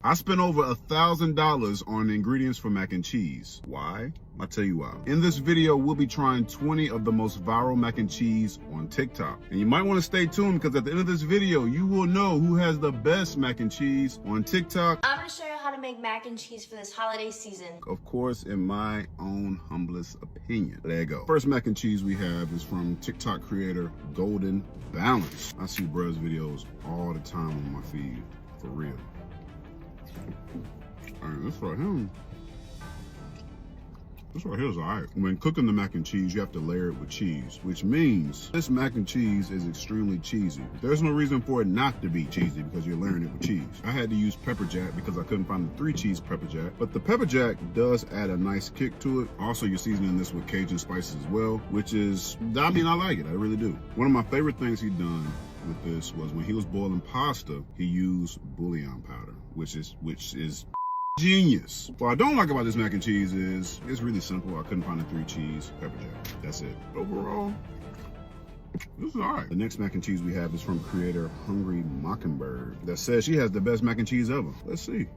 I spent over $1,000 on ingredients for mac and cheese. Why? I'll tell you why. In this video, we'll be trying 20 of the most viral mac and cheese on TikTok. And you might want to stay tuned because at the end of this video, you will know who has the best mac and cheese on TikTok. I'm going to show you how to make mac and cheese for this holiday season. Of course, in my own humblest opinion. There you go. First mac and cheese we have is from TikTok creator Golden Balance. I see bruh's videos all the time on my feed, for real. All right, this right here. This right here is all right. When cooking the mac and cheese, you have to layer it with cheese, which means this mac and cheese is extremely cheesy. There's no reason for it not to be cheesy because you're layering it with cheese. I had to use pepper jack because I couldn't find the 3 cheese pepper jack, but the pepper jack does add a nice kick to it. Also, you're seasoning this with Cajun spices as well, which is, I mean, I like it, I really do. One of my favorite things he done with this was when he was boiling pasta, he used bouillon powder, which is genius. What I don't like about this mac and cheese is it's really simple. I couldn't find a 3 cheese pepper jack. That's it. Overall, this is all right. The next mac and cheese we have is from creator Hungry Mockingbird that says she has the best mac and cheese ever. Let's see.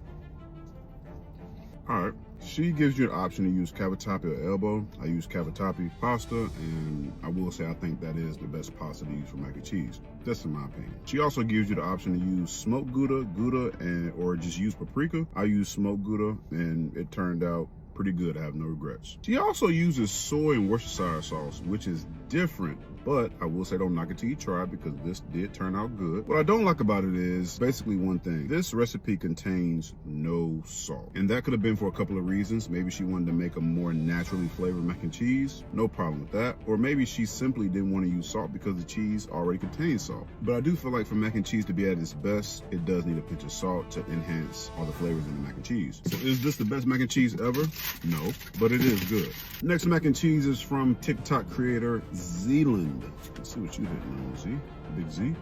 All right. She gives you the option to use cavatappi or elbow. I use cavatappi pasta, and I will say I think that is the best pasta to use for mac and cheese. That's in my opinion. She also gives you the option to use smoked Gouda, or just use paprika. I use smoked Gouda, and it turned out pretty good. I have no regrets. She also uses soy and Worcestershire sauce, which is different, but I will say don't knock it till you try because this did turn out good. What I don't like about it is basically one thing. This recipe contains no salt, and that could have been for a couple of reasons. Maybe she wanted to make a more naturally flavored mac and cheese. No problem with that. Or maybe she simply didn't want to use salt because the cheese already contains salt. But I do feel like for mac and cheese to be at its best, it does need a pinch of salt to enhance all the flavors in the mac and cheese. So is this the best mac and cheese ever? No, but it is good. Next mac and cheese is from TikTok creator Zealand. Let's see what you didn't know, Z. Big Z.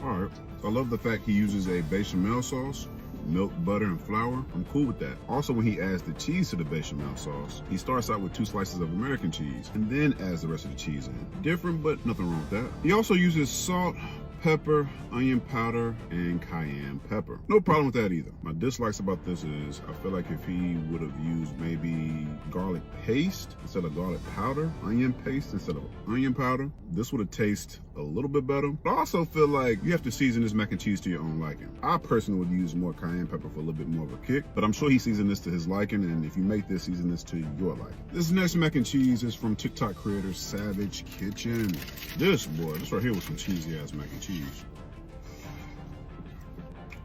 All right. I love the fact he uses a bechamel sauce, milk, butter, and flour. I'm cool with that. Also, when he adds the cheese to the bechamel sauce, he starts out with 2 slices of American cheese and then adds the rest of the cheese in. Different, but nothing wrong with that. He also uses salt, pepper, onion powder, and cayenne pepper. No problem with that either. My dislikes about this is I feel like if he would have used maybe garlic paste instead of garlic powder, onion paste instead of onion powder, this would have tasted a little bit better. But I also feel like you have to season this mac and cheese to your own liking. I personally would use more cayenne pepper for a little bit more of a kick, but I'm sure he seasoned this to his liking, and if you make this, season this to your liking. This next mac and cheese is from TikTok creator Savage Kitchen. This right here was some cheesy ass mac and cheese.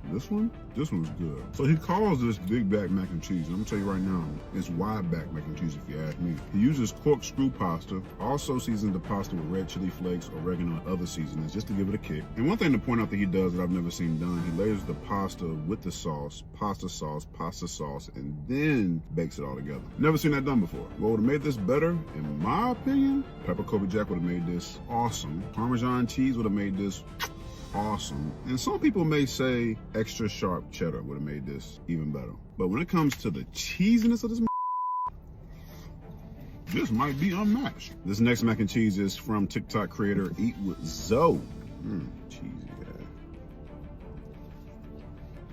This one's good. So he calls this big back mac and cheese, and I'm gonna tell you right now, it's wide back mac and cheese if you ask me. He uses corkscrew pasta, also seasons the pasta with red chili flakes, oregano, and other seasonings just to give it a kick. And one thing to point out that he does that I've never seen done, he layers the pasta with the sauce, pasta sauce, and then bakes it all together. Never seen that done before. What would have made this better, in my opinion? Pepper Kobe Jack would have made this awesome. Parmesan cheese would have made this awesome. And some people may say extra sharp cheddar would have made this even better. But when it comes to the cheesiness of this might be unmatched. This next mac and cheese is from TikTok creator Eat With Zoe. Cheesy.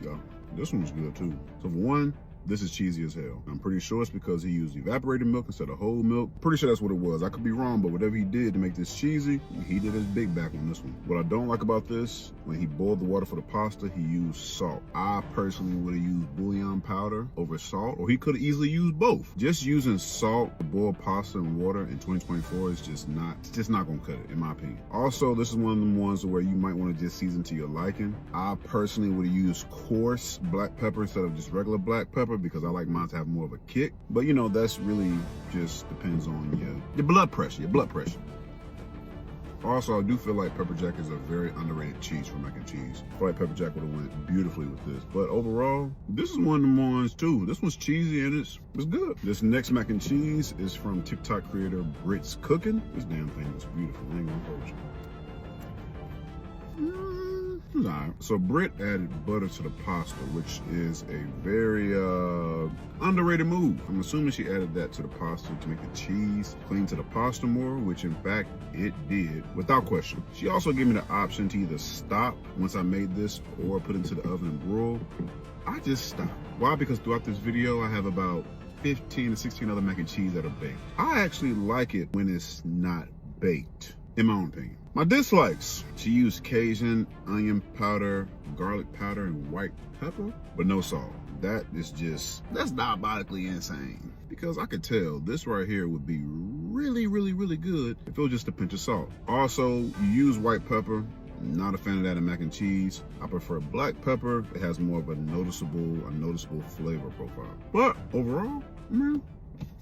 Yeah, this one's good too. So for one, this is cheesy as hell. I'm pretty sure it's because he used evaporated milk instead of whole milk. Pretty sure that's what it was. I could be wrong, but whatever he did to make this cheesy, he did his big back on this one. What I don't like about this, when he boiled the water for the pasta, he used salt. I personally would have used bouillon powder over salt, or he could have easily used both. Just using salt to boil pasta and water in 2024 is just not gonna cut it, in my opinion. Also, this is one of them ones where you might want to just season to your liking. I personally would have used coarse black pepper instead of just regular black pepper, because I like mine to have more of a kick. But you know, that's really just depends on your blood pressure, Also, I do feel like pepper jack is a very underrated cheese for mac and cheese. I feel like pepper jack would have went beautifully with this. But overall, this is one of the ones too. This one's cheesy and it's good. This next mac and cheese is from TikTok creator Brits Cooking. This damn thing is beautiful. I ain't gonna hold you. It was all right. So Britt added butter to the pasta, which is a very underrated move. I'm assuming she added that to the pasta to make the cheese cling to the pasta more, which in fact it did, without question. She also gave me the option to either stop once I made this or put it into the oven and broil. I just stopped. Why? Because throughout this video, I have about 15 to 16 other mac and cheese that are baked. I actually like it when it's not baked, in my own opinion. My dislikes: she used Cajun, onion powder, garlic powder, and white pepper, but no salt. That's diabolically insane. Because I could tell this right here would be really, really, really good if it was just a pinch of salt. Also, you use white pepper. Not a fan of that in mac and cheese. I prefer black pepper. It has more of a noticeable flavor profile. But overall, man,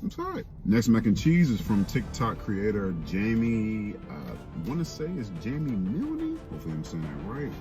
I'm sorry. Next mac and cheese is from TikTok creator Jamie. I want to say it's Jamie Milne. Hopefully I'm saying that right.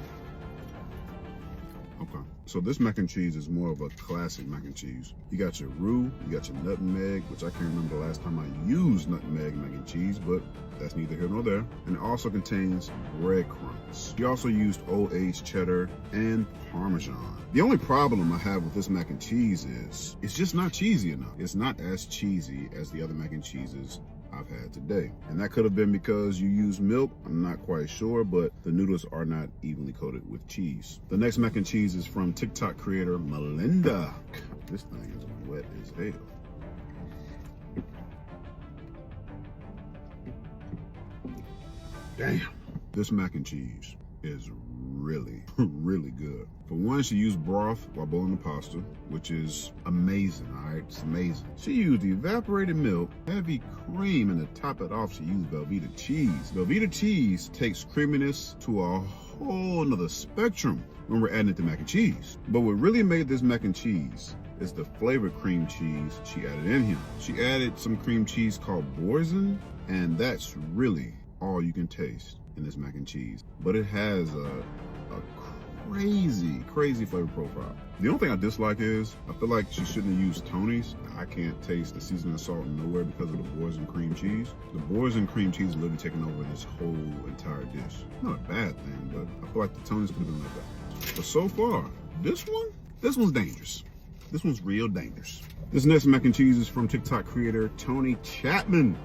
Okay. So this mac and cheese is more of a classic mac and cheese. You got your roux, you got your nutmeg, which I can't remember the last time I used nutmeg mac and cheese, but that's neither here nor there. And it also contains breadcrumbs. You also used old aged cheddar and Parmesan. The only problem I have with this mac and cheese is it's just not cheesy enough. It's not as cheesy as the other mac and cheeses I've had today. And that could have been because you use milk. I'm not quite sure, but the noodles are not evenly coated with cheese. The next mac and cheese is from TikTok creator Melinda. God, this thing is wet as hell. Damn. This mac and cheese is really, really good. For one, she used broth while boiling the pasta, which is amazing, all right? It's amazing. She used evaporated milk, heavy cream, and to top it off, she used Velveeta cheese. Velveeta cheese takes creaminess to a whole nother spectrum when we're adding it to mac and cheese. But what really made this mac and cheese is the flavored cream cheese she added in here. She added some cream cheese called Boursin, and that's really all you can taste in this mac and cheese. But it has a crazy flavor profile. The only thing I dislike is I feel like she shouldn't have used Tony's. I can't taste the seasoning salt nowhere because of the Boursin cream cheese. The Boursin cream cheese is literally taking over this whole entire dish. Not a bad thing, but I feel like the Tony's could have been like that. But so far, this one's dangerous. This one's real dangerous. This next mac and cheese is from TikTok creator Tony Chapman.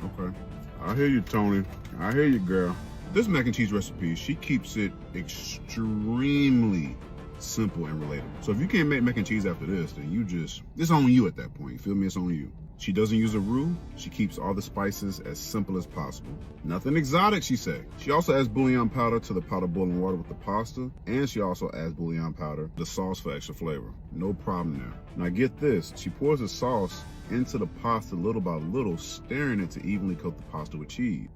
Okay. I hear you, Tony. I hear you, girl. This mac and cheese recipe, she keeps it extremely simple and relatable. So if you can't make mac and cheese after this, then it's on you at that point. You feel me? It's on you. She doesn't use a roux. She keeps all the spices as simple as possible. Nothing exotic, she said. She also adds bouillon powder to the pot of boiling water with the pasta, and she also adds bouillon powder, the sauce for extra flavor. No problem there. Now get this, she pours the sauce into the pasta little by little, stirring it to evenly coat the pasta with cheese.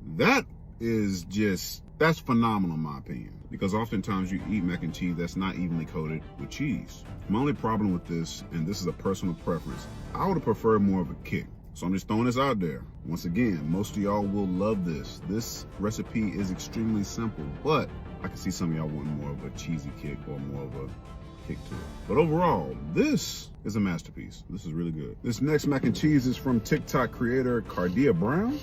That's phenomenal in my opinion, because oftentimes you eat mac and cheese that's not evenly coated with cheese. My only problem with this, and this is a personal preference, I would have preferred more of a kick. So I'm just throwing this out there. Once again, most of y'all will love this. This recipe is extremely simple, but I can see some of y'all wanting more of a cheesy kick or more of a kick to it. But overall, this is a masterpiece. This is really good. This next mac and cheese is from TikTok creator Cardia Brown.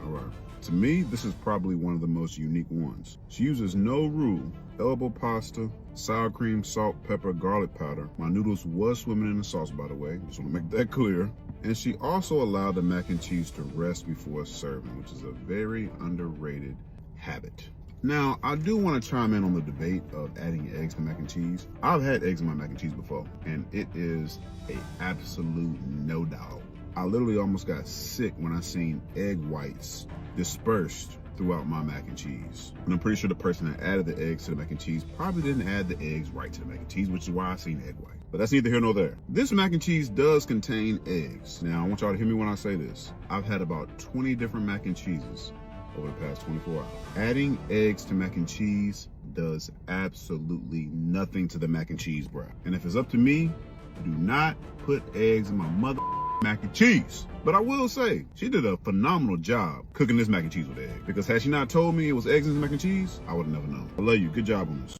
All right. To me, this is probably one of the most unique ones. She uses no roux, elbow pasta, sour cream, salt, pepper, garlic powder. My noodles was swimming in the sauce, by the way. Just want to make that clear. And she also allowed the mac and cheese to rest before serving, which is a very underrated habit. Now, I do want to chime in on the debate of adding eggs to mac and cheese. I've had eggs in my mac and cheese before, and it is an absolute no doubt. I literally almost got sick when I seen egg whites dispersed throughout my mac and cheese. And I'm pretty sure the person that added the eggs to the mac and cheese probably didn't add the eggs right to the mac and cheese, which is why I seen egg white. But that's neither here nor there. This mac and cheese does contain eggs. Now, I want y'all to hear me when I say this. I've had about 20 different mac and cheeses over the past 24 hours. Adding eggs to mac and cheese does absolutely nothing to the mac and cheese broth. And if it's up to me, do not put eggs in my mother mac and cheese. But I will say, she did a phenomenal job cooking this mac and cheese with eggs. Because had she not told me it was eggs in the mac and cheese, I would have never known. I love you. Good job on this.